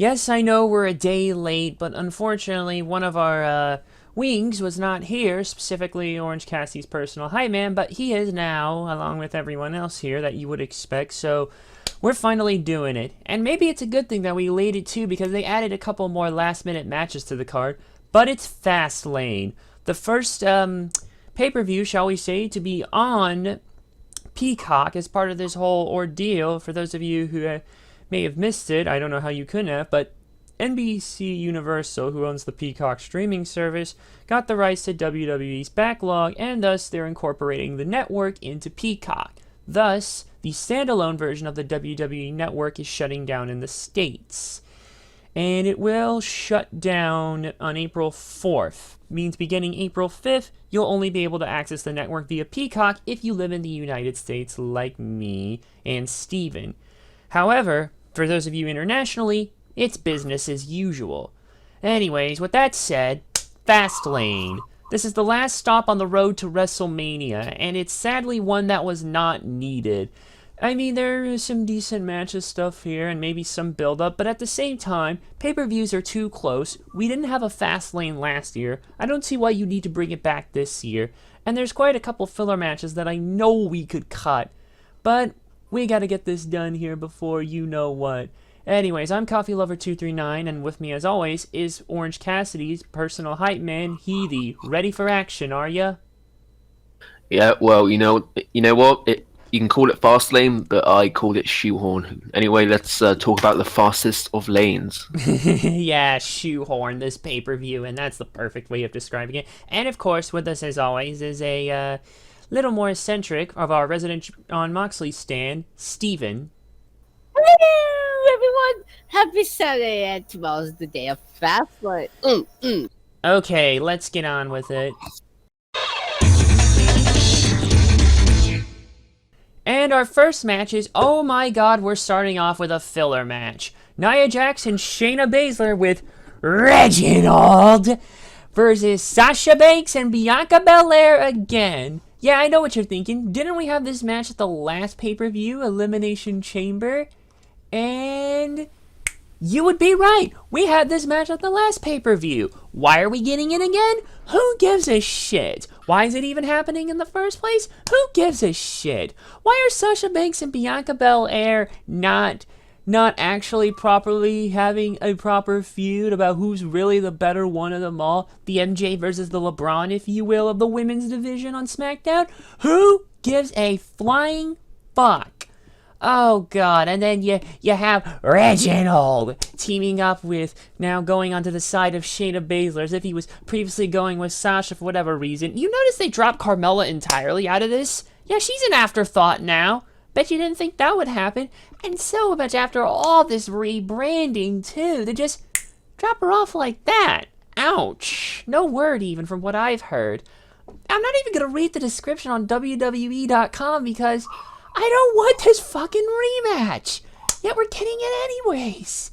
Yes, I know we're a day late, but unfortunately one of our wings was not here, specifically Orange Cassidy's personal hype man, but he is now, along with everyone else here that you would expect, so we're finally doing it. And maybe it's a good thing that we late it too, because they added a couple more last-minute matches to the card, but it's Fastlane. The first pay-per-view, shall we say, to be on Peacock as part of this whole ordeal. For those of you who may have missed it, I don't know how you couldn't have, but NBC Universal, who owns the Peacock streaming service, got the rights to WWE's backlog, and thus they're incorporating the network into Peacock. Thus, the standalone version of the WWE network is shutting down in the States. And it will shut down on April 4th. Means beginning April 5th, you'll only be able to access the network via Peacock if you live in the United States like me and Steven. However, for those of you internationally, it's business as usual. Anyways, with that said, Fastlane. This is the last stop on the road to WrestleMania, and it's sadly one that was not needed. I mean, there is some decent matches stuff here, and maybe some build-up, but at the same time, pay-per-views are too close. We didn't have a Fastlane last year. I don't see why you need to bring it back this year. And there's quite a couple filler matches that I know we could cut. But we gotta get this done here before you know what. Anyways, I'm CoffeeLover239, and with me as always is Orange Cassidy's personal hype man, Heathy. Ready for action, are ya? Yeah, well, you know what? You can call it fast lane, but I called it shoehorn. Anyway, let's talk about the fastest of lanes. Yeah, shoehorn this pay-per-view, and that's the perfect way of describing it. And of course, with us as always is a little more eccentric of our resident on Moxley stand, Steven. Hello, everyone! Happy Saturday, and tomorrow's the day of Fastlane. Okay, let's get on with it. And our first match is, oh my god, we're starting off with a filler match. Nia Jax and Shayna Baszler with Reginald versus Sasha Banks and Bianca Belair again. Yeah, I know what you're thinking. Didn't we have this match at the last pay-per-view, Elimination Chamber? And you would be right. We had this match at the last pay-per-view. Why are we getting it again? Who gives a shit? Why is it even happening in the first place? Who gives a shit? Why are Sasha Banks and Bianca Belair not actually properly having a proper feud about who's really the better one of them all? The MJ versus the LeBron, if you will, of the women's division on SmackDown? Who gives a flying fuck? Oh god, and then you have Reginald teaming up with, now going onto the side of Shayna Baszler as if he was previously going with Sasha for whatever reason. You notice they dropped Carmella entirely out of this? Yeah, she's an afterthought now. Bet you didn't think that would happen. And so much after all this rebranding too, they just drop her off like that. Ouch. No word even from what I've heard. I'm not even gonna read the description on WWE.com because I don't want this fucking rematch. Yet we're getting it anyways.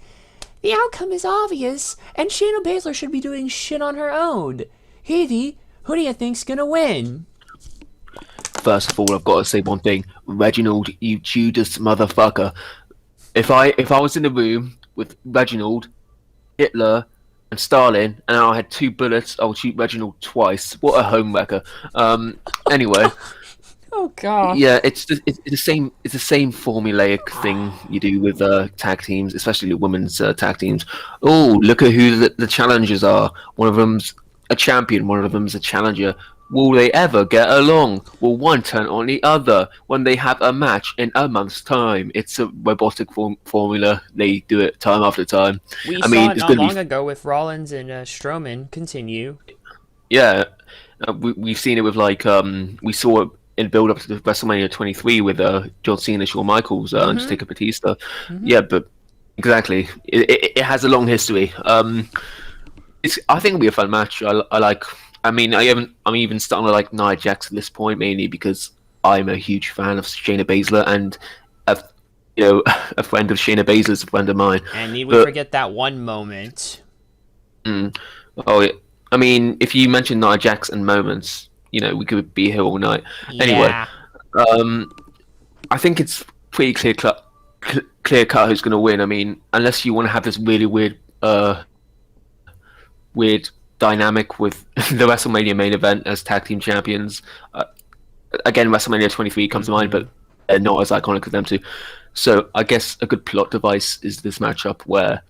The outcome is obvious, and Shayna Baszler should be doing shit on her own. Heathy, who do you think's gonna win? First of all, I've got to say one thing. Reginald, you Judas motherfucker. If I was in the room with Reginald, Hitler, and Stalin, and I had 2 bullets, I would shoot Reginald twice. What a home wrecker. Anyway. Oh god. Yeah, it's the same. It's the same formulaic thing you do with tag teams, especially women's tag teams. Oh, look at who the challengers are. One of them's a champion. One of them's a challenger. Will they ever get along? Will one turn on the other when they have a match in a month's time? It's a robotic formula. They do it time after time. We saw it not long ago with Rollins and Strowman. Continue. Yeah, we've seen it with we saw it in build up to WrestleMania 23 with John Cena, Shawn Michaels, and Undertaker, Batista. Yeah, but exactly, it has a long history. I think it'll be a fun match. I'm even starting to like Nia Jax at this point, mainly because I'm a huge fan of Shayna Baszler, and a friend of Shayna Baszler is a friend of mine. And need we forget that one moment? Oh, yeah. I mean, if you mention Nia Jax and moments, we could be here all night. Yeah. Anyway, I think it's pretty clear cut clear cut who's going to win. I mean, unless you want to have this really weird dynamic with the WrestleMania main event as tag team champions. Again, WrestleMania 23 comes to mind, but they're not as iconic as them two. So I guess a good plot device is this matchup where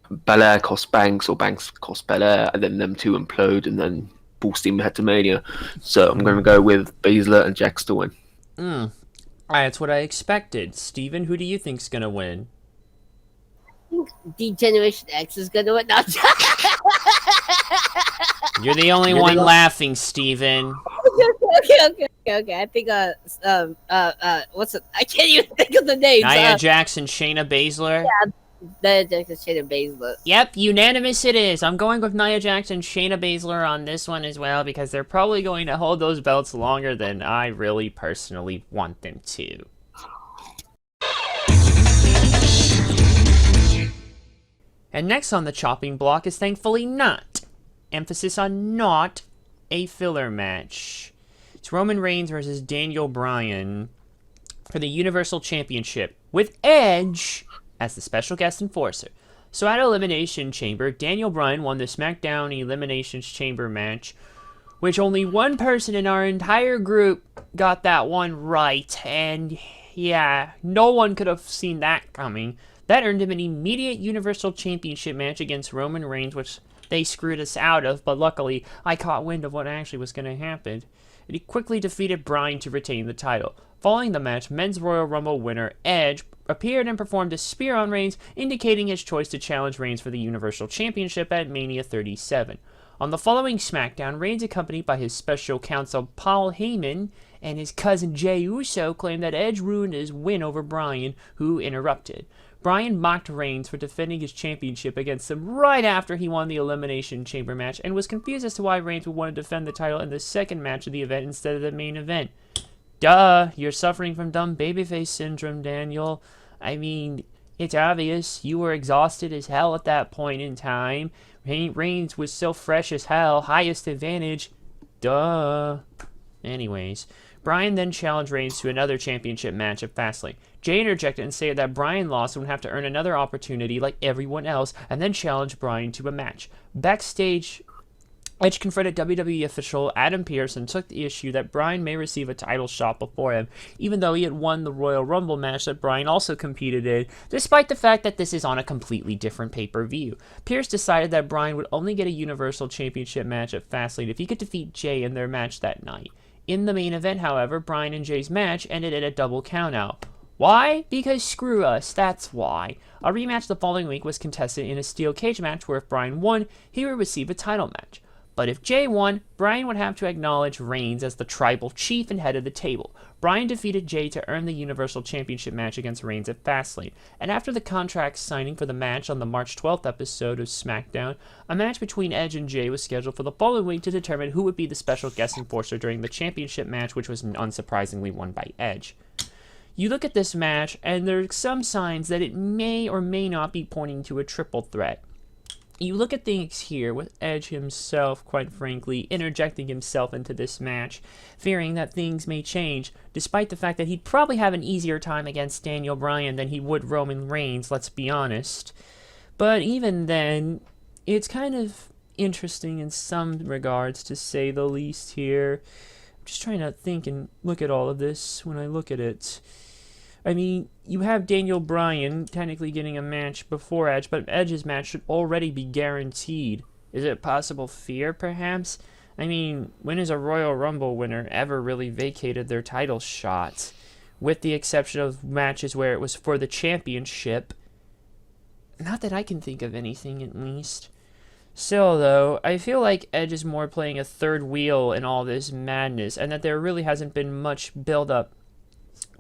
Belair costs Banks or Banks costs Belair, and then them two implode, and then full steam ahead to Mania. So I'm going to go with Baszler and Jax to win. That's what I expected. Steven, who do you think's gonna win? D-Generation X is gonna win. No. You're the only one laughing, Steven. Okay. I think what's it? I can't even think of the names. Nia Jax and Shayna Baszler. Yeah, Nia Jax and Shayna Baszler. Yep, unanimous it is. I'm going with Nia Jax and Shayna Baszler on this one as well because they're probably going to hold those belts longer than I really personally want them to. And next on the chopping block is thankfully not, emphasis on not, a filler match. It's Roman Reigns versus Daniel Bryan for the Universal Championship with Edge as the special guest enforcer. So at Elimination Chamber, Daniel Bryan won the SmackDown Elimination Chamber match, which only one person in our entire group got that one right, and yeah, no one could have seen that coming. That earned him an immediate Universal Championship match against Roman Reigns, which they screwed us out of, but luckily I caught wind of what actually was going to happen. And he quickly defeated Bryan to retain the title. Following the match, Men's Royal Rumble winner Edge appeared and performed a spear on Reigns, indicating his choice to challenge Reigns for the Universal Championship at Mania 37. On the following SmackDown, Reigns, accompanied by his special counsel Paul Heyman and his cousin Jey Uso, claimed that Edge ruined his win over Bryan, who interrupted. Bryan mocked Reigns for defending his championship against him right after he won the Elimination Chamber match and was confused as to why Reigns would want to defend the title in the second match of the event instead of the main event. Duh, you're suffering from dumb babyface syndrome, Daniel. I mean, it's obvious. You were exhausted as hell at that point in time. Reigns was so fresh as hell, highest advantage. Duh. Anyways, Bryan then challenged Reigns to another championship match at Fastlane. Jey interjected and stated that Bryan lost and would have to earn another opportunity like everyone else, and then challenged Bryan to a match. Backstage, Edge confronted WWE official Adam Pearce and took the issue that Bryan may receive a title shot before him, even though he had won the Royal Rumble match that Bryan also competed in, despite the fact that this is on a completely different pay-per-view. Pearce decided that Bryan would only get a Universal Championship match at Fastlane if he could defeat Jey in their match that night. In the main event, however, Bryan and Jey's match ended at a double countout. Why? Because screw us, that's why. A rematch the following week was contested in a steel cage match where if Bryan won, he would receive a title match. But if Jey won, Bryan would have to acknowledge Reigns as the tribal chief and head of the table. Bryan defeated Jey to earn the Universal Championship match against Reigns at Fastlane. And after the contract signing for the match on the March 12th episode of SmackDown, a match between Edge and Jey was scheduled for the following week to determine who would be the special guest enforcer during the championship match, which was unsurprisingly won by Edge. You look at this match, and there are some signs that it may or may not be pointing to a triple threat. You look at things here with Edge himself, quite frankly, interjecting himself into this match, fearing that things may change, despite the fact that he'd probably have an easier time against Daniel Bryan than he would Roman Reigns, let's be honest. But even then, it's kind of interesting in some regards, to say the least here. I'm just trying to think and look at all of this when I look at it. I mean, you have Daniel Bryan technically getting a match before Edge, but Edge's match should already be guaranteed. Is it a possible fear, perhaps? I mean, when has a Royal Rumble winner ever really vacated their title shot? With the exception of matches where it was for the championship. Not that I can think of anything, at least. Still, though, I feel like Edge is more playing a third wheel in all this madness, and that there really hasn't been much build-up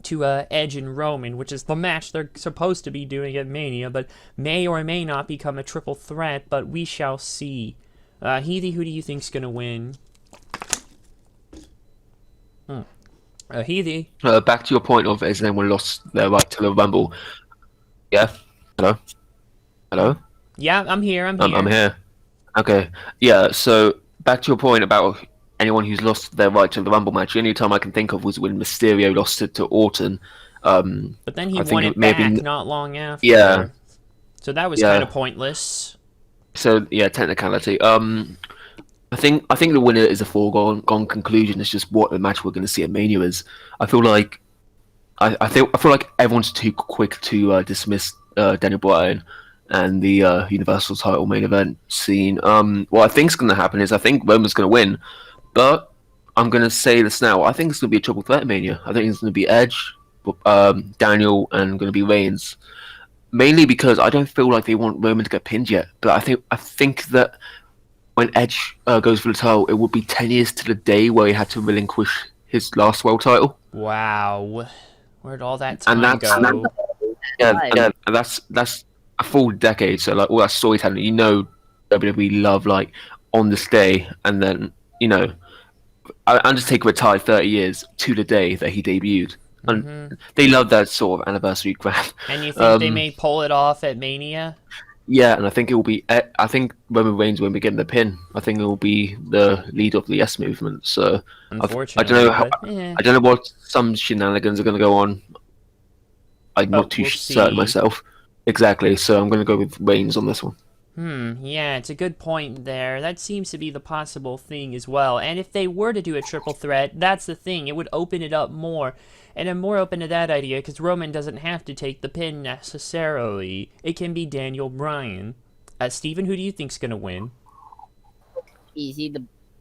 to Edge and Roman, which is the match they're supposed to be doing at Mania, but may or may not become a triple threat, but we shall see. Heathy, who do you think's gonna win? Heathy? Back to your point of has anyone lost their right to the Rumble? Yeah? Hello? Hello? Yeah, I'm here, I'm here. Okay. Yeah, so back to your point about anyone who's lost their right to the Rumble match. The only time I can think of was when Mysterio lost it to Orton But then he I think won it it may have back been- not long after. Yeah. So that was Yeah. kind of pointless. So yeah, technicality. I think the winner is a foregone conclusion. It's just what the match we're going to see at Mania is. I feel like I feel like everyone's too quick to dismiss Daniel Bryan and the Universal title main event scene. What I think's going to happen is I think Roman's going to win, but I'm going to say this now. I think it's going to be a triple threat at Mania. I think it's going to be Edge, Daniel, and going to be Reigns. Mainly because I don't feel like they want Roman to get pinned yet. But I think that when Edge goes for the title, it would be 10 years to the day where he had to relinquish his last world title. Wow. Where'd all that time And go? and that's a full decade. So like all that storytelling, WWE love like on this day, and then Undertaker retired 30 years to the day that he debuted. And they love that sort of anniversary grab. And you think they may pull it off at Mania? Yeah, and I think it will be. I think Roman Reigns won't be getting the pin. I think it will be the leader of the S movement. So Unfortunately, I don't know. but, I don't know what some shenanigans are going to go on. I'm not too we'll certain see. myself. Exactly. So I'm going to go with Reigns on this one. Yeah, it's a good point there. That seems to be the possible thing as well. And if they were to do a triple threat, that's the thing. It would open it up more. And I'm more open to that idea because Roman doesn't have to take the pin necessarily. It can be Daniel Bryan. Steven, who do you think's going to win? Easy,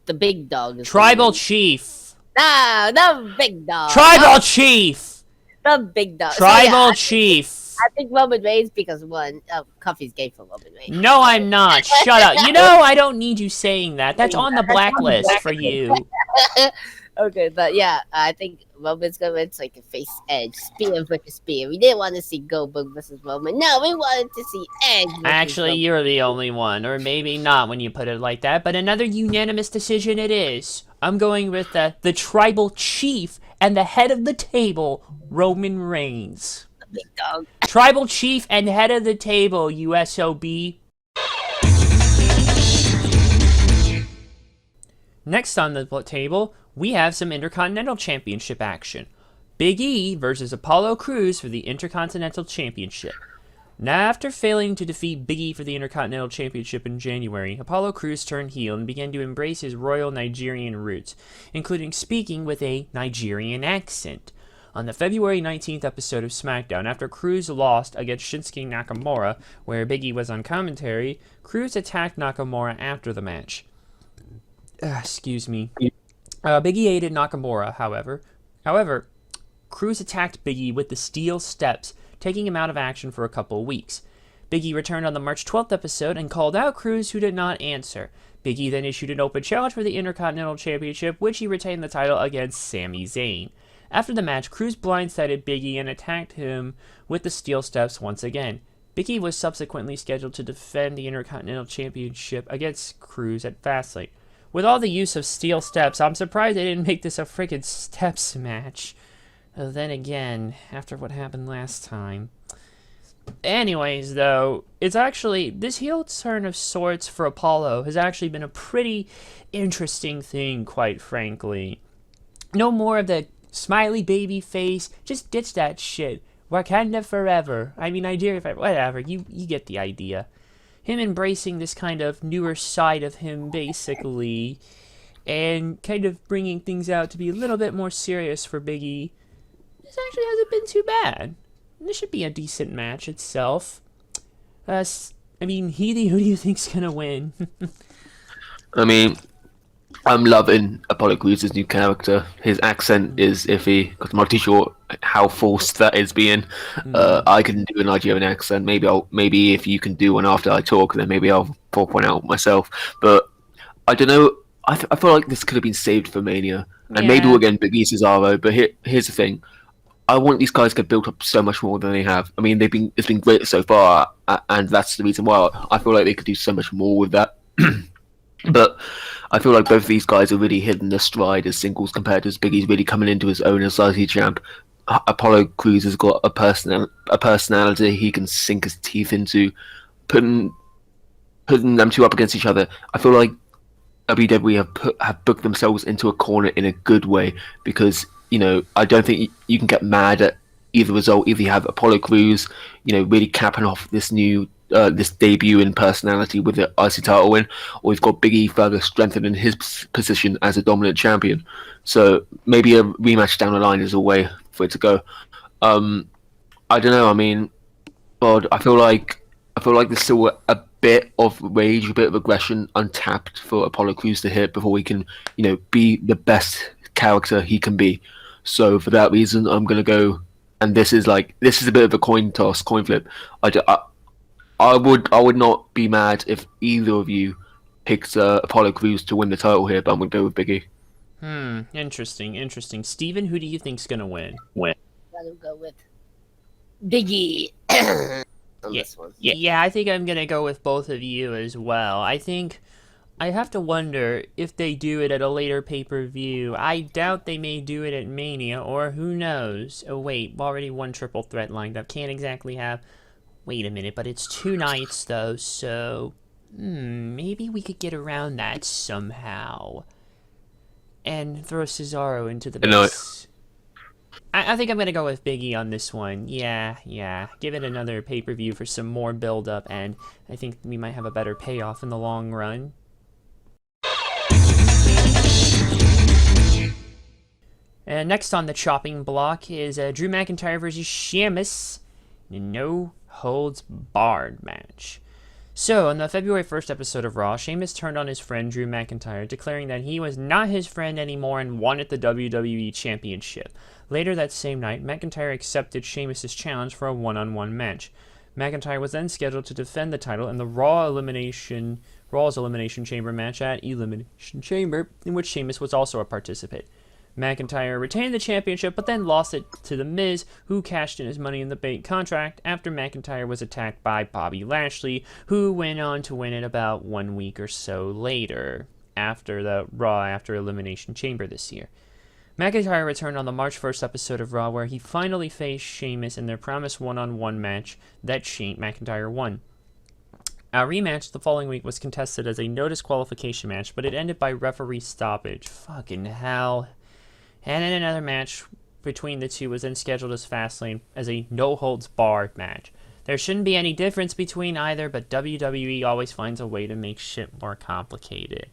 the big dog. Tribal Chief. No, the big dog. Tribal Chief. The big dog. Tribal Chief. I think Roman Reigns because one, Coffee's gay for Roman Reigns. No, I'm not. Shut up. I don't need you saying that. That's on the blacklist for you. Okay, but yeah, I think Roman's gonna win so he can face Edge. Spear versus spear. We didn't want to see Goldberg versus Roman. No, we wanted to see Edge versus Actually, Roman. you're the only one. Or maybe not when you put it like that. But another unanimous decision it is. I'm going with the Tribal Chief and the head of the table, Roman Reigns. The big dog. Tribal Chief and head of the table, USOB. Next on the table, we have some Intercontinental Championship action. Big E versus Apollo Crews for the Intercontinental Championship. Now, after failing to defeat Big E for the Intercontinental Championship in January, Apollo Crews turned heel and began to embrace his royal Nigerian roots, including speaking with a Nigerian accent. On the February 19th episode of SmackDown, after Crews lost against Shinsuke Nakamura, where Big E was on commentary, Crews attacked Nakamura after the match. Excuse me. Big E aided Nakamura, however, Crews attacked Big E with the steel steps, taking him out of action for a couple of weeks. Big E returned on the March 12th episode and called out Crews, who did not answer. Big E then issued an open challenge for the Intercontinental Championship, which he retained the title against Sami Zayn. After the match, Crews blindsided Big E and attacked him with the steel steps once again. Big E was subsequently scheduled to defend the Intercontinental Championship against Crews at Fastlane. With all the use of steel steps, I'm surprised they didn't make this a freaking steps match. Then again, after what happened last time. Anyways, though, it's actually, this heel turn of sorts for Apollo has actually been a pretty interesting thing, quite frankly. No more of the smiley baby face, just ditch that shit. Wakanda forever. I mean, Nigeria forever, whatever, you get the idea. Him embracing this kind of newer side of him, basically, and kind of bringing things out to be a little bit more serious for Big E. This actually hasn't been too bad. This should be a decent match itself. I mean, Healy, who do you think's gonna win? I mean, I'm loving Apollo Crews' new character. His accent is iffy because I'm not too sure how forced that is being. I can do a Nigerian accent. Maybe if you can do one after I talk, then maybe I'll pop one out myself. But I don't know. I feel like this could have been saved for Mania, and maybe we'll get Big E Cesaro. But here's the thing: I want these guys to get built up so much more than they have. I mean, it's been great so far, and that's the reason why I feel like they could do so much more with that. But I feel like both of these guys are really hitting their stride as singles competitors. Big E's really coming into his own as IC champ. Apollo Crews has got a personality he can sink his teeth into. Putting them two up against each other, I feel like WWE have booked themselves into a corner in a good way, because I don't think you can get mad at either result. Either you have Apollo Crews, really capping off this new this debut in personality with the IC title win, or you've got Big E further strengthening his position as a dominant champion. So maybe a rematch down the line is a way for it to go. I don't know. I mean, God, I feel like there's still a bit of rage, a bit of aggression untapped for Apollo Crews to hit before he can, be the best character he can be. So for that reason, I'm gonna go. And this is a bit of a coin toss, coin flip. I would not be mad if either of you picked Apollo Crews to win the title here, but I'm gonna go with Big E. Interesting. Steven, who do you think's gonna win? Gotta go with Biggie on this one. Yeah, I think I'm gonna go with both of you as well. I think I have to wonder if they do it at a later pay-per-view. I doubt they may do it at Mania, or who knows? Oh wait, already one triple threat lined up. Can't exactly have... Wait a minute, but it's 2 nights though, so... maybe we could get around that somehow. And throw Cesaro into the mix. I think I'm going to go with Big E on this one. Yeah. Give it another pay-per-view for some more build-up, and I think we might have a better payoff in the long run. And next on the chopping block is Drew McIntyre versus Sheamus. No holds barred match. So, on the February 1st episode of Raw, Sheamus turned on his friend Drew McIntyre, declaring that he was not his friend anymore and wanted the WWE Championship. Later that same night, McIntyre accepted Sheamus' challenge for a one-on-one match. McIntyre was then scheduled to defend the title in the Raw's Elimination Chamber match at Elimination Chamber, in which Sheamus was also a participant. McIntyre retained the championship, but then lost it to The Miz, who cashed in his Money in the Bank contract after McIntyre was attacked by Bobby Lashley, who went on to win it about 1 week or so later, after the Raw after Elimination Chamber this year. McIntyre returned on the March 1st episode of Raw, where he finally faced Sheamus in their promised one-on-one match that McIntyre won. A rematch the following week was contested as a no disqualification match, but it ended by referee stoppage. Fucking hell. And then another match between the two was then scheduled as Fastlane as a no-holds-barred match. There shouldn't be any difference between either, but WWE always finds a way to make shit more complicated.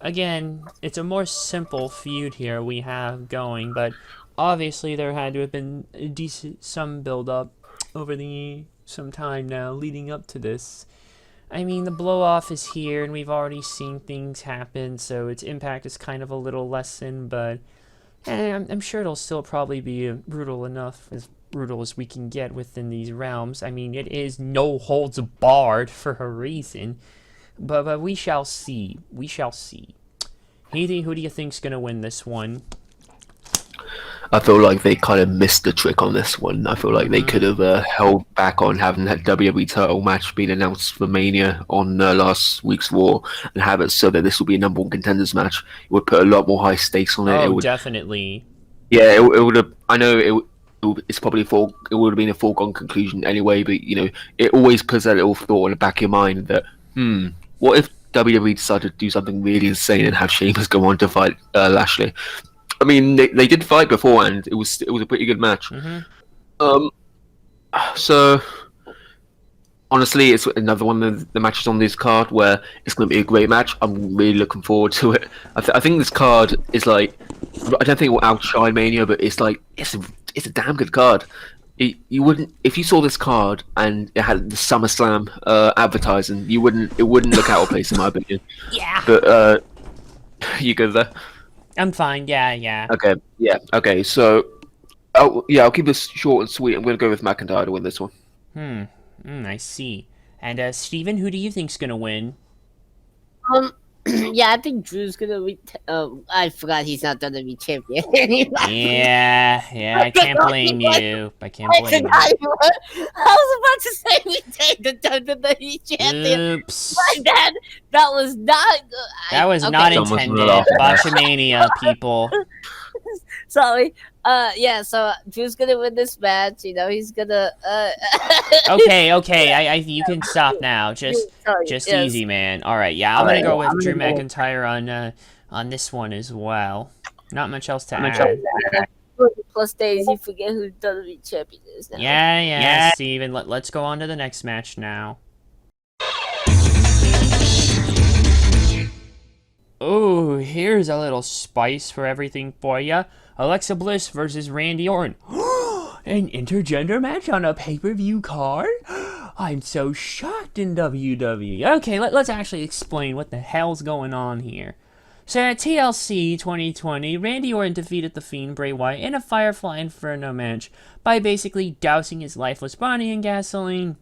Again, it's a more simple feud here we have going, but obviously there had to have been some build-up over some time now leading up to this. I mean, the blow-off is here, and we've already seen things happen, so its impact is kind of a little lessened, but... I'm sure it'll still probably be brutal enough, as brutal as we can get within these realms. I mean, it is no holds barred for a reason. But we shall see. We shall see. Heath, who do you think's going to win this one? I feel like they kind of missed the trick on this one. I feel like they could have held back on having that WWE title match being announced for Mania on last week's Raw and have it so that this will be a number one contenders match. It would put a lot more high stakes on it. Oh, it would, definitely. Yeah, it would have. I know it's probably it would have been a foregone conclusion anyway, but it always puts that little thought in the back of your mind that what if WWE decided to do something really insane and have Sheamus go on to fight Lashley? I mean, they did fight beforehand. It was a pretty good match. So honestly, it's another one of the matches on this card where it's going to be a great match. I'm really looking forward to it. I think this card is like, I don't think it will outshine Mania, but it's like it's a damn good card. You wouldn't, if you saw this card and it had the SummerSlam advertising, it wouldn't look out of place in my opinion. Yeah. But you go there. I'm fine. Yeah. Okay. Yeah. Okay. So, I'll keep this short and sweet. I'm going to go with McIntyre to win this one. I see. And Steven, who do you think's gonna win? Yeah, I think Drew's gonna be. I forgot he's not WWE champion anymore. Yeah. I can't blame you. I can't blame you. I was about to say we take the WWE champion. Oops. But that was not good. That was not intended. Botchamania, people. Sorry. Yeah, so Drew's gonna win this match. He's gonna. Okay. You can stop now. Just easy, man. All right. Yeah, I'm gonna go with Drew McIntyre on this one as well. Not much else to add. plus days, you forget who WWE champion is now. Yeah, Steven. Let's go on to the next match now. Oh, here's a little spice for everything for ya. Alexa Bliss versus Randy Orton. An intergender match on a pay-per-view card? I'm so shocked in WWE. Okay, let's actually explain what the hell's going on here. So at TLC 2020, Randy Orton defeated The Fiend Bray Wyatt in a Firefly Inferno match by basically dousing his lifeless body in gasoline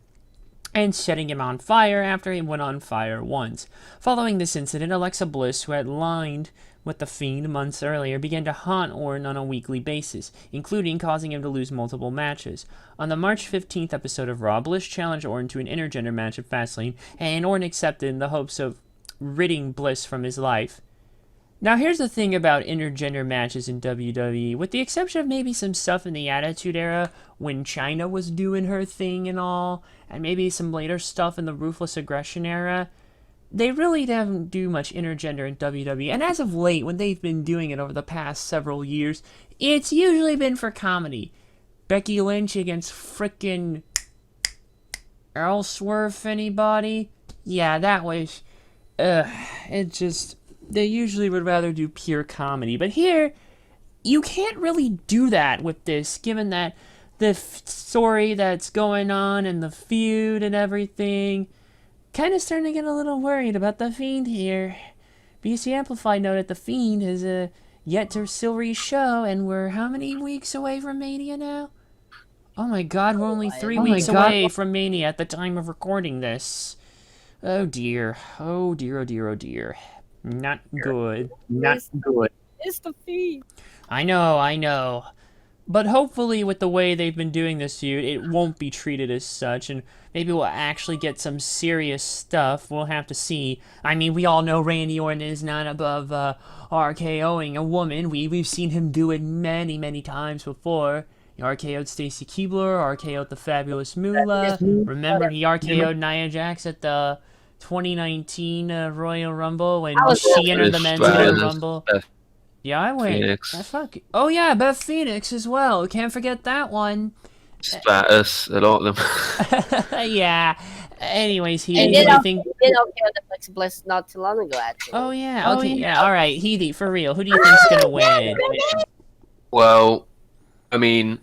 and setting him on fire after he went on fire once. Following this incident, Alexa Bliss, who had lined with The Fiend months earlier, began to haunt Orton on a weekly basis, including causing him to lose multiple matches. On the March 15th episode of Raw, Bliss challenged Orton to an intergender match at Fastlane, and Orton accepted in the hopes of ridding Bliss from his life. Now, here's the thing about intergender matches in WWE. With the exception of maybe some stuff in the Attitude Era, when Chyna was doing her thing and all, and maybe some later stuff in the Ruthless Aggression Era, they really don't do much intergender in WWE. And as of late, when they've been doing it over the past several years, it's usually been for comedy. Becky Lynch against frickin' Ellsworth, anybody? Yeah, that was... it just... They usually would rather do pure comedy. But here, you can't really do that with this, given that the story that's going on and the feud and everything. Kind of starting to get a little worried about The Fiend here. BC Amplified noted The Fiend is yet to still re-show, and we're how many weeks away from Mania now? Oh my god, we're only 3 weeks away from Mania at the time of recording this. Oh dear. Oh dear, oh dear, oh dear. Not good. Not good. It's The Fiend. I know. But hopefully with the way they've been doing this feud, it won't be treated as such, and maybe we'll actually get some serious stuff. We'll have to see. I mean, we all know Randy Orton is not above RKOing a woman. We've seen him do it many, many times before. He RKO'd Stacy Keibler, RKO'd the Fabulous Moolah. Remember, he RKO'd Nia Jax at the 2019 Royal Rumble when she entered the men's Royal Rumble. Yeah, I went. Phoenix. Oh yeah, Beth Phoenix as well. Can't forget that one. Status, a lot of them. Yeah. Anyways, And Heaty, then you think? the Alexa Bliss not too long ago, actually. Oh yeah. Okay. Yeah. All right, Heaty, for real. Who do you think's gonna win? Well, I mean,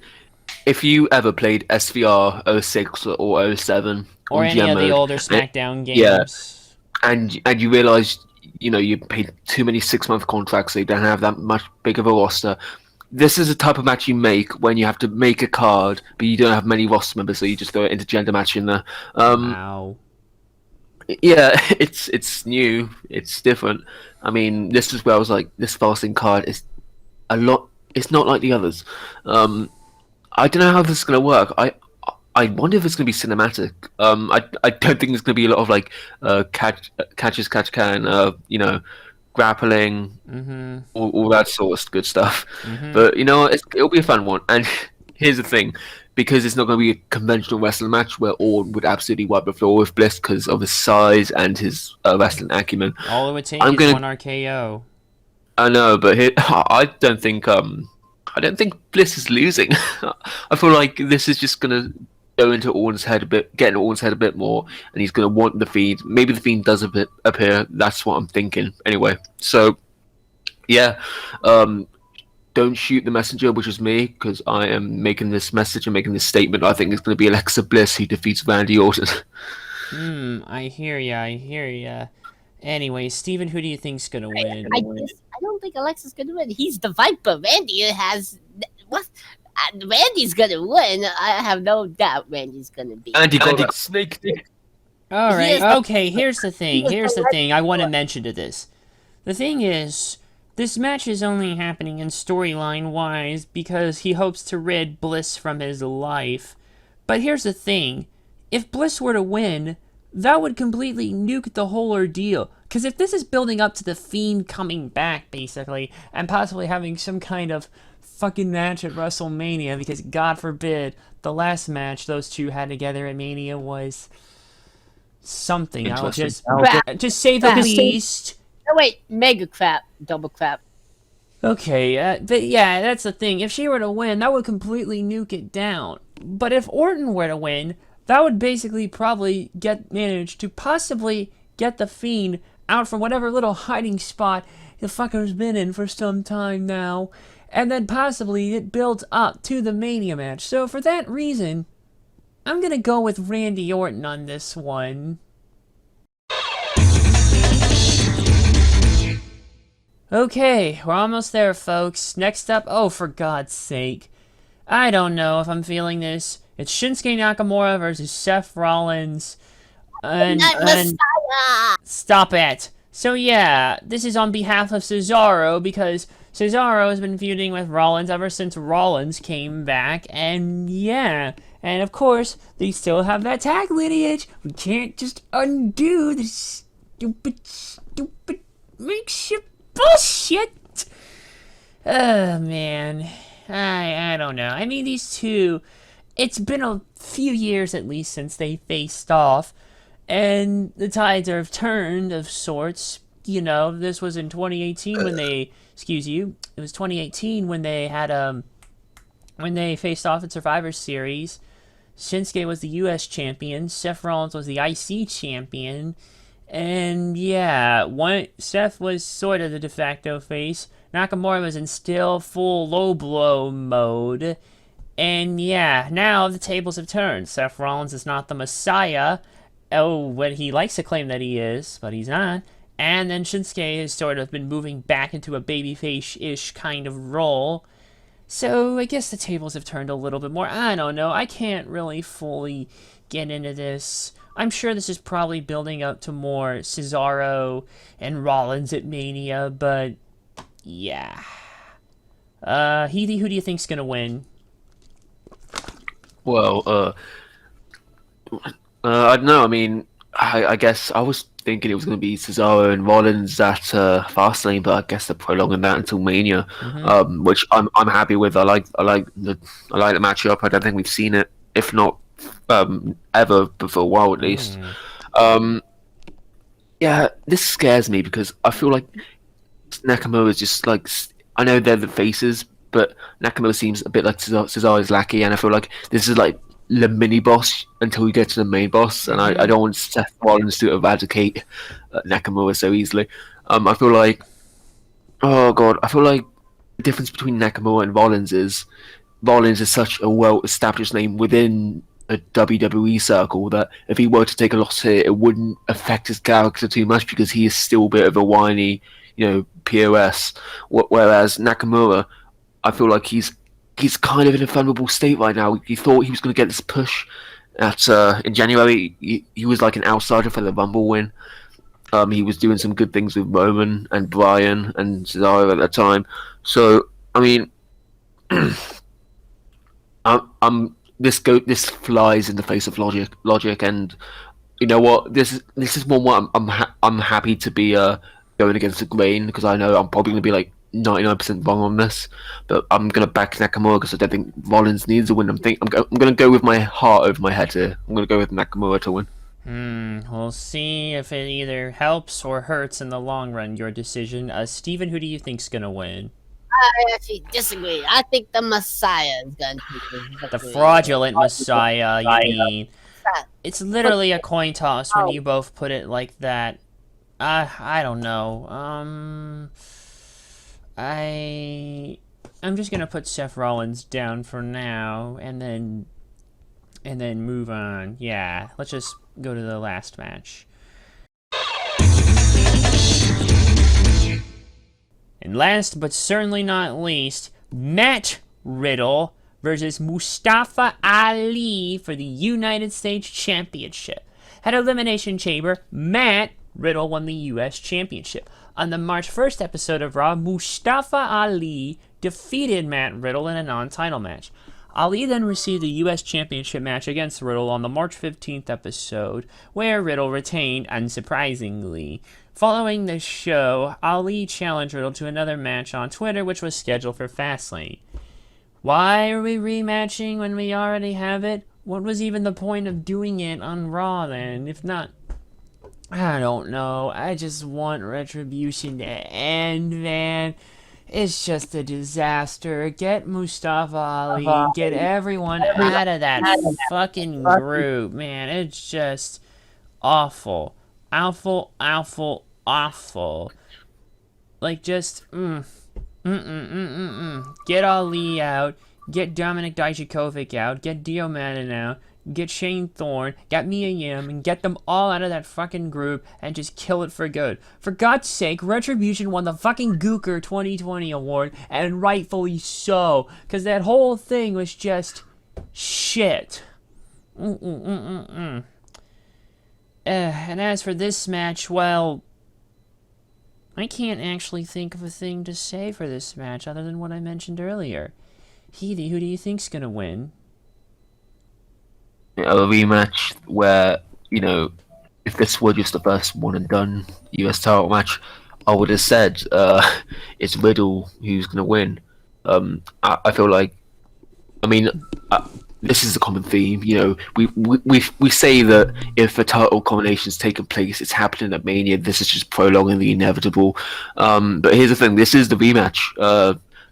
if you ever played SVR 06 or 07 Or on any of GM the mode, older SmackDown games? yeah. and you realize, you paid too many 6-month contracts, so you don't have that much big of a roster. This is the type of match you make when you have to make a card, but you don't have many roster members, so you just throw an intergender match in there. Wow. Yeah, it's new, it's different. I mean, this is where I was like, this Fastlane card is a lot. It's not like the others. I don't know how this is going to work. I wonder if it's going to be cinematic. I don't think there's going to be a lot of like catch can, grappling, all that sort of good stuff. But it'll be a fun one. And here's the thing, because it's not going to be a conventional wrestling match where Orton would absolutely wipe the floor with Bliss because of his size and his wrestling acumen. All it would take is one RKO. I know, but I don't think Bliss is losing. I feel like this is just gonna go into Orton's head a bit, get in Orton's head a bit more, and he's gonna want the Fiend. Maybe the Fiend does appear. That's what I'm thinking. Anyway, so yeah, don't shoot the messenger, which is me, because I am making this message and making this statement. I think it's gonna be Alexa Bliss who defeats Randy Orton. I hear ya. Anyway, Steven, who do you think's gonna win? I don't think Alexa's gonna win. He's the Viper. Randy has what? Randy's gonna win. I have no doubt Randy's gonna beat. Andy got that snake dick. All right. Okay. Here's the thing. I want to mention to this. The thing is, this match is only happening in storyline wise because he hopes to rid Bliss from his life. But here's the thing: if Bliss were to win, that would completely nuke the whole ordeal. Because if this is building up to the Fiend coming back, basically, and possibly having some kind of fucking match at WrestleMania, because God forbid, the last match those two had together at Mania was something. I'll just say the least. Oh wait, mega crap, double crap. Okay, but yeah, that's the thing. If she were to win, that would completely nuke it down. But if Orton were to win, that would basically probably manage to possibly get the Fiend out from whatever little hiding spot the fucker's been in for some time now, and then possibly it builds up to the Mania match. So for that reason, I'm gonna go with Randy Orton on this one. Okay, we're almost there, folks. Next up, oh, for God's sake. I don't know if I'm feeling this. It's Shinsuke Nakamura versus Seth Rollins. And stop it. So yeah, this is on behalf of Cesaro, because Cesaro has been feuding with Rollins ever since Rollins came back, and yeah. And of course, they still have that tag lineage. We can't just undo this stupid makeshift bullshit. Oh man, I don't know. I mean, these two, it's been a few years at least since they faced off, and the tides have turned of sorts. You know, this was in 2018 when they, it was 2018 when they had when they faced off at Survivor Series. Shinsuke was the U.S. champion. Seth Rollins was the IC champion. And yeah, Seth was sort of the de facto face. Nakamura was in still full low blow mode. And yeah, now the tables have turned. Seth Rollins is not the Messiah. Oh, what he likes to claim that he is, but he's not. And then Shinsuke has sort of been moving back into a babyface-ish kind of role. So I guess the tables have turned a little bit more. I don't know. I can't really fully get into this. I'm sure this is probably building up to more Cesaro and Rollins at Mania, but yeah. Healy, who do you think's gonna win? Well, I don't know. I mean, I guess I was thinking it was going to be Cesaro and Rollins at Fastlane, but I guess they're prolonging that until Mania, which I'm happy with. I like the matchup. I don't think we've seen it, if not ever, but for a while at least. Yeah, this scares me because I feel like Nakamura is just like, I know they're the faces, but Nakamura seems a bit like Cesaro's lackey, and I feel like this is like the mini boss until we get to the main boss, and I don't want Seth Rollins to eradicate Nakamura so easily. I feel like, oh god, I feel like the difference between Nakamura and Rollins is such a well-established name within a WWE circle that if he were to take a loss here, it wouldn't affect his character too much because he is still a bit of a whiny, POS. Whereas Nakamura, I feel like he's kind of in a vulnerable state right now. He thought he was going to get this push in January. He was like an outsider for the Rumble win. He was doing some good things with Roman and Bryan and Cesaro at that time. So I mean, this flies in the face of logic, and you know what? This is one where I'm happy to be going against the grain because I know I'm probably going to be like 99% wrong on this, but I'm going to back Nakamura because I don't think Rollins needs a win. I'm going to go with my heart over my head here. I'm going to go with Nakamura to win. We'll see if it either helps or hurts in the long run, your decision. Steven, who do you think's going to win? I actually disagree. I think the Messiah is going to take this. The fraudulent Messiah, you mean? It's literally a coin toss when you both put it like that. I don't know. I'm just gonna put Seth Rollins down for now, and then move on. Yeah, let's just go to the last match. And last but certainly not least, Matt Riddle versus Mustafa Ali for the United States Championship. At Elimination Chamber, Matt Riddle won the U.S. Championship. On the March 1st episode of Raw, Mustafa Ali defeated Matt Riddle in a non-title match. Ali then received the U.S. Championship match against Riddle on the March 15th episode, where Riddle retained, unsurprisingly. Following the show, Ali challenged Riddle to another match on Twitter, which was scheduled for Fastlane. Why are we rematching when we already have it? What was even the point of doing it on Raw then? If not, I don't know. I just want Retribution to end, man. It's just a disaster. Get Mustafa Ali, get everyone out of that fucking group, man. It's just awful. Awful, awful, awful. Like, just, Get Ali out, get Dominic Dijakovic out, get Dio Maddin out, get Shane Thorne, get Mia Yim, and get them all out of that fucking group and just kill it for good. For God's sake, Retribution won the fucking Gooker 2020 award, and rightfully so, because that whole thing was just shit. And as for this match, well, I can't actually think of a thing to say for this match other than what I mentioned earlier. Healy, who do you think's gonna win? A rematch where, if this were just the first one and done US title match, I would have said it's Riddle who's going to win. I feel like, this is a common theme. We say that if a title combination's taken place, it's happening at Mania. This is just prolonging the inevitable. But here's the thing: this is the rematch.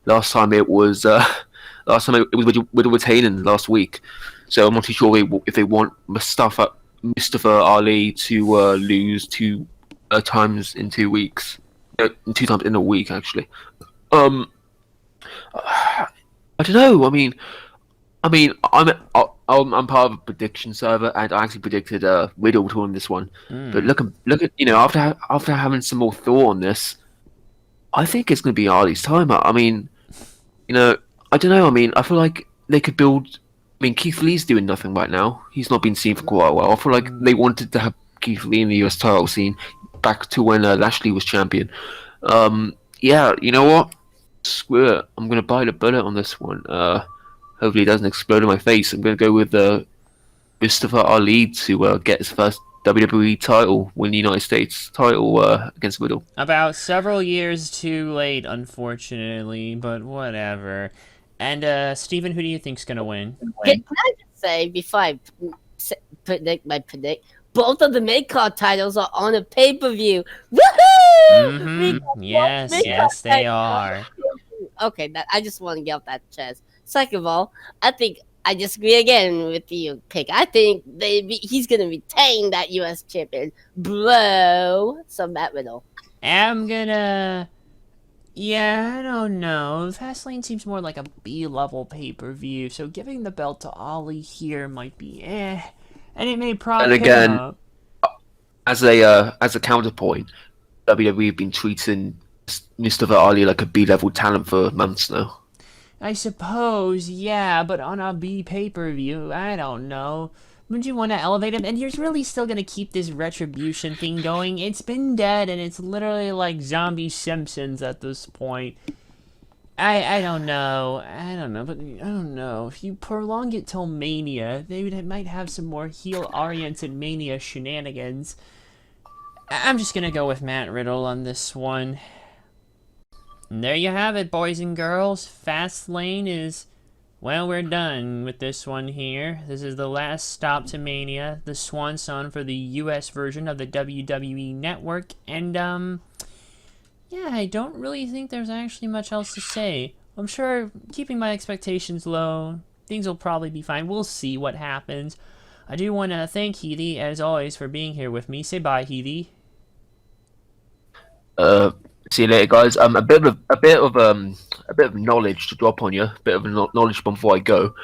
Last time it was Riddle retaining last week. So I'm not too sure if they want Mustafa Ali to lose two times in 2 weeks, 2 times in a week actually. I don't know. I'm part of a prediction server, and I actually predicted Riddle to win this one. But look at after having some more thought on this, I think it's going to be Ali's time. I don't know. I feel like they could build. Keith Lee's doing nothing right now. He's not been seen for quite a while. I feel like they wanted to have Keith Lee in the US title scene back to when Lashley was champion. Yeah, you know what? Screw it. I'm going to bite the bullet on this one. Hopefully it doesn't explode in my face. I'm going to go with Mustafa Ali to get his first WWE title, win the United States title against Riddle. About several years too late, unfortunately, but whatever. And, Steven, who do you think's gonna win? Can I just say, before I predict, both of the mid-card titles are on a pay-per-view. Woohoo! Yes, they are. Okay, I just want to get off that chest. Second of all, I think I disagree again with your pick. I think he's gonna retain that U.S. champion, bro. So Matt Riddle. Yeah, I don't know. Fastlane seems more like a B-level pay-per-view, so giving the belt to Ali here might be and it may prop him up. As a counterpoint, WWE have been treating Mustafa Ali like a B-level talent for months now. I suppose, yeah, but on a B pay-per-view, I don't know. Would you want to elevate him? And you're really still going to keep this Retribution thing going? It's been dead, and it's literally like zombie Simpsons at this point. I don't know. If you prolong it till Mania, they might have some more heel-oriented Mania shenanigans. I'm just going to go with Matt Riddle on this one. And there you have it, boys and girls. Fastlane is... Well, we're done with this one here. This is the last stop to Mania, the swan song for the US version of the WWE Network, and, yeah, I don't really think there's actually much else to say. I'm sure, keeping my expectations low, things will probably be fine. We'll see what happens. I do want to thank Healy, as always, for being here with me. Say bye, Healy. See you later, guys. A bit of knowledge to drop on you. A bit of knowledge before I go.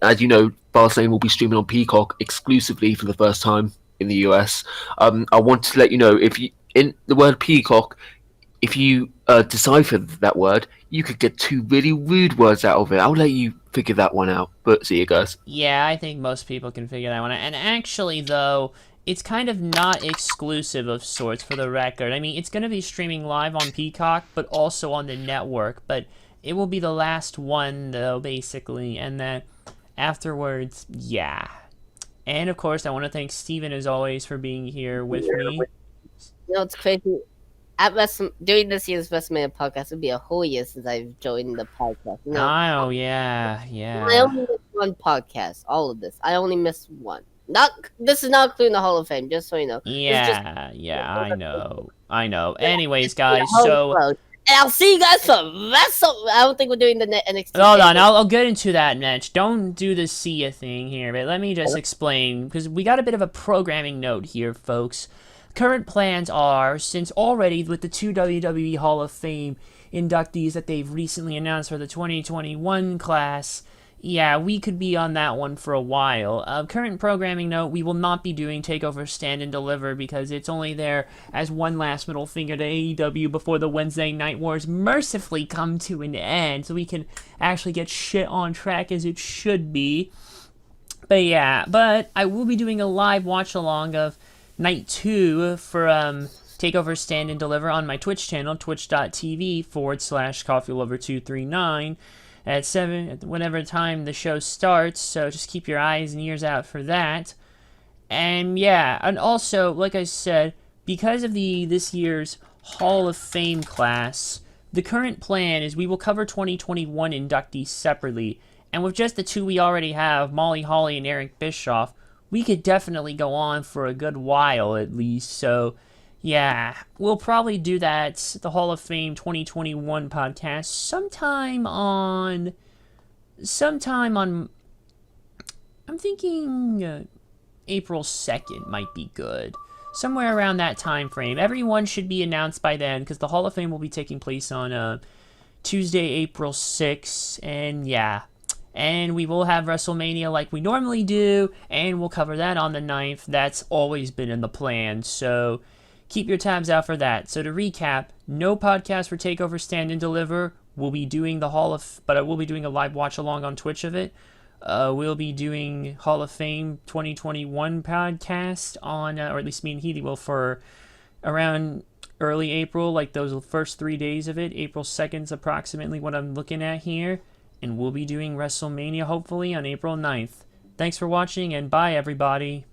As you know, Fastlane will be streaming on Peacock exclusively for the first time in the US. I want to let you know, if you in the word Peacock, if you decipher that word, you could get 2 really rude words out of it. I'll let you figure that one out. But see you guys. Yeah, I think most people can figure that one out. And actually, though, it's kind of not exclusive of sorts, for the record. I mean, it's going to be streaming live on Peacock, but also on the network. But it will be the last one, though, basically. And then afterwards, yeah. And, of course, I want to thank Steven, as always, for being here with me. It's crazy. Doing this year's WrestleMania podcast, it'll be a whole year since I've joined the podcast. Oh, yeah. I only missed one podcast, all of this. I only missed one. This is not including the Hall of Fame, just so you know. Yeah, I know. Anyways, guys, so... And I'll see you guys for I don't think we're doing the NXT. Hold on, I'll get into that match. Don't do the see ya thing here, but let me just explain, because we got a bit of a programming note here, folks. Current plans are, since already with the 2 WWE Hall of Fame inductees that they've recently announced for the 2021 class, yeah, we could be on that one for a while. Current programming note, we will not be doing TakeOver Stand and Deliver because it's only there as one last middle finger to AEW before the Wednesday Night Wars mercifully come to an end, so we can actually get shit on track as it should be. But yeah, but I will be doing a live watch-along of Night 2 for TakeOver Stand and Deliver on my Twitch channel, twitch.tv/CoffeeLover239. At 7, whenever time the show starts, so just keep your eyes and ears out for that. And yeah, and also, like I said, because of this year's Hall of Fame class, the current plan is we will cover 2021 inductees separately, and with just the 2 we already have, Molly Holly and Eric Bischoff, we could definitely go on for a good while at least, so yeah, we'll probably do that, the Hall of Fame 2021 podcast, sometime on, I'm thinking April 2nd might be good. Somewhere around that time frame. Everyone should be announced by then, because the Hall of Fame will be taking place on Tuesday, April 6th, and yeah. And we will have WrestleMania like we normally do, and we'll cover that on the 9th. That's always been in the plan, so keep your tabs out for that. So to recap, no podcast for TakeOver Stand and Deliver. We'll be doing but I will be doing a live watch along on Twitch of it. We'll be doing Hall of Fame 2021 podcast on, or at least me and Healy will, for around early April, like those first 3 days of it. April 2nd's approximately what I'm looking at here. And we'll be doing WrestleMania hopefully on April 9th. Thanks for watching, and bye everybody.